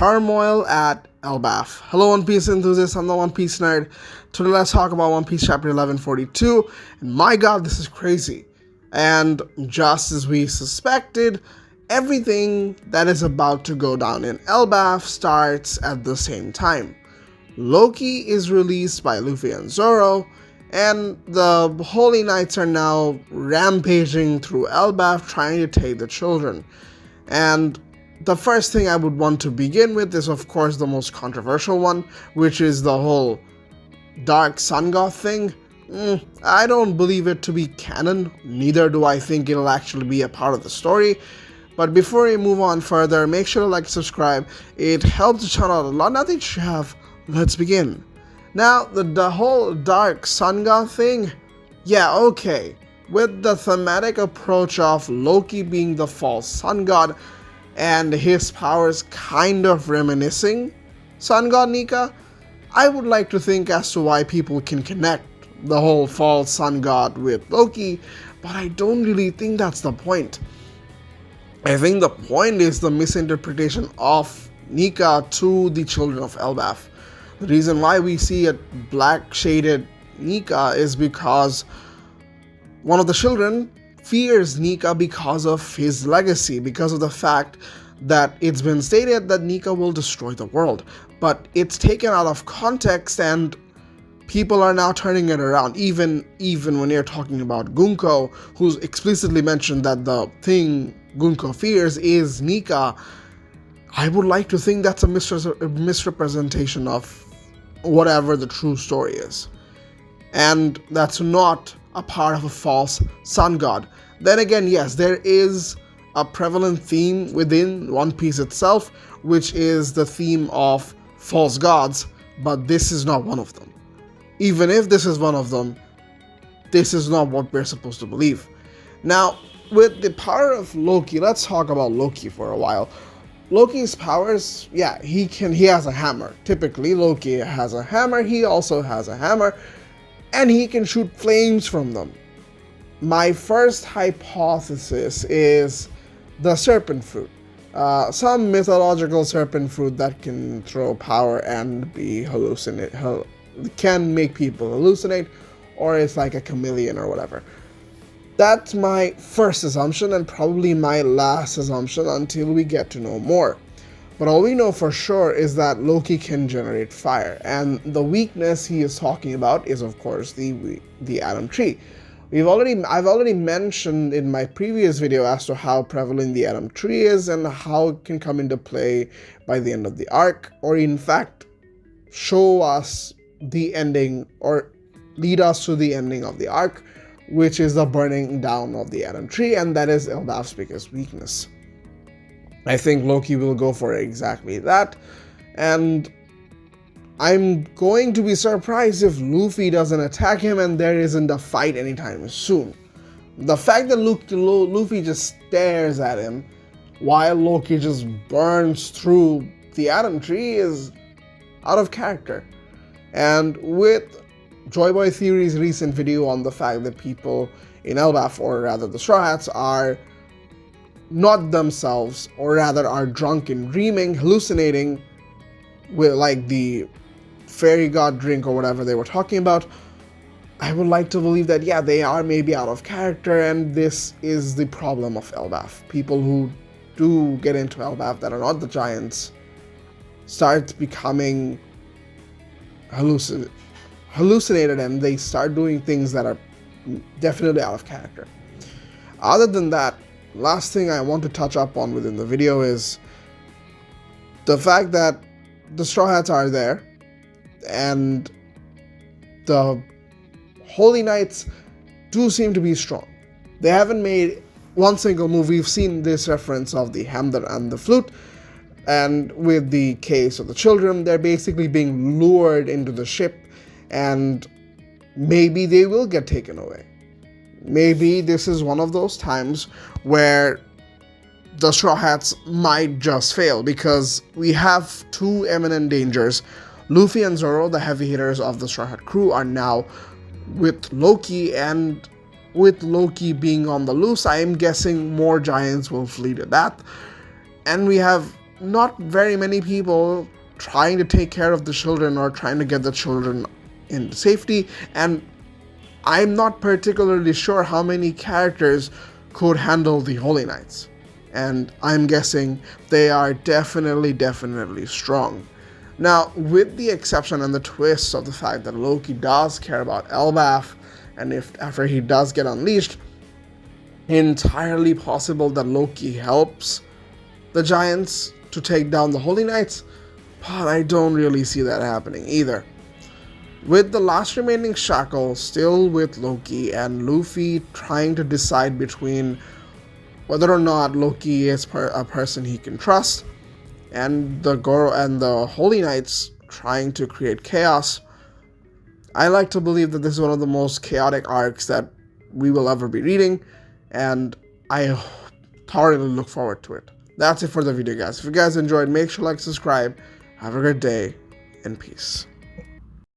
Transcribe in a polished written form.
Turmoil at ELBAF. Hello One Piece enthusiasts, I'm the One Piece nerd. Today let's talk about One Piece chapter 1142, and my god, this is crazy. And just as we suspected, everything that is about to go down in ELBAF starts at the same time. Loki is released by Luffy and Zoro, and the Holy Knights are now rampaging through ELBAF trying to take the children. And the first thing I would want to begin with is, of course, the most controversial one, which is the whole Dark Sun God thing. I don't believe it to be canon, neither do I think it'll actually be a part of the story. But before we move on further, make sure to like, subscribe. It helps the channel out a lot. Now that you have, let's begin. Now, the whole Dark Sun God thing, yeah, okay. With the thematic approach of Loki being the false sun god and his powers kind of reminiscing Sun God Nika, I would like to think as to why people can connect the whole false sun god with Loki, but I don't really think that's the point. I think the point is the misinterpretation of Nika to the children of ELBAF. The reason why we see a black shaded Nika is because one of the children fears Nika because of his legacy, because of the fact that it's been stated that Nika will destroy the world. But it's taken out of context and people are now turning it around. Even when you're talking about Gunko, who's explicitly mentioned that the thing Gunko fears is Nika, I would like to think that's a misrepresentation of whatever the true story is. And that's not a part of a false sun god. Then again, yes, there is a prevalent theme within One Piece itself, which is the theme of false gods, but this is not one of them. Even if this is one of them, this is not what we're supposed to believe. Now, with the power of Loki, let's talk about Loki for a while. Loki's powers, yeah, he has a hammer. Typically, Loki has a hammer, he also has a hammer, and he can shoot flames from them. My first hypothesis is the serpent fruit. Some mythological serpent fruit that can throw power and be can make people hallucinate, or it's like a chameleon or whatever. That's my first assumption and probably my last assumption until we get to know more. But all we know for sure is that Loki can generate fire, and the weakness he is talking about is, of course, the atom tree. I've already mentioned in my previous video as to how prevalent the atom tree is and how it can come into play by the end of the arc, or in fact show us the ending or lead us to the ending of the arc, which is the burning down of the atom tree, and that is ELBAF's biggest weakness. I think Loki will go for exactly that, and I'm going to be surprised if Luffy doesn't attack him and there isn't a fight anytime soon. The fact that Luffy just stares at him while Loki just burns through the atom tree is out of character. And with Joy Boy Theory's recent video on the fact that people in ELBAF, or rather the Straw Hats, are not themselves, or rather are drunk and dreaming, hallucinating with like the fairy god drink or whatever they were talking about, I would like to believe that, yeah, they are maybe out of character, and this is the problem of ELBAF. People who do get into ELBAF that are not the giants start becoming hallucinated, and they start doing things that are definitely out of character. Other than that, last thing I want to touch up on within the video is the fact that the Straw Hats are there, and the Holy Knights do seem to be strong. They haven't made one single move. We've seen this reference of the hammer and the flute, and with the case of the children, they're basically being lured into the ship, and maybe they will get taken away. Maybe this is one of those times where the Straw Hats might just fail, because we have two imminent dangers. Luffy and Zoro, the heavy hitters of the Straw Hat crew, are now with Loki, and with Loki being on the loose, I am guessing more giants will flee to that. And we have not very many people trying to take care of the children or trying to get the children in safety, and I'm not particularly sure how many characters could handle the Holy Knights. And I'm guessing they are definitely strong. Now, with the exception and the twist of the fact that Loki does care about ELBAF, and if after he does get unleashed, entirely possible that Loki helps the Giants to take down the Holy Knights, but I don't really see that happening either. With the last remaining shackle still with Loki and Luffy trying to decide between whether or not Loki is a person he can trust, and the Goro and the Holy Knights trying to create chaos, I like to believe that this is one of the most chaotic arcs that we will ever be reading, and I thoroughly look forward to it. That's it for the video, guys. If you guys enjoyed, make sure to like, subscribe. Have a great day, and peace.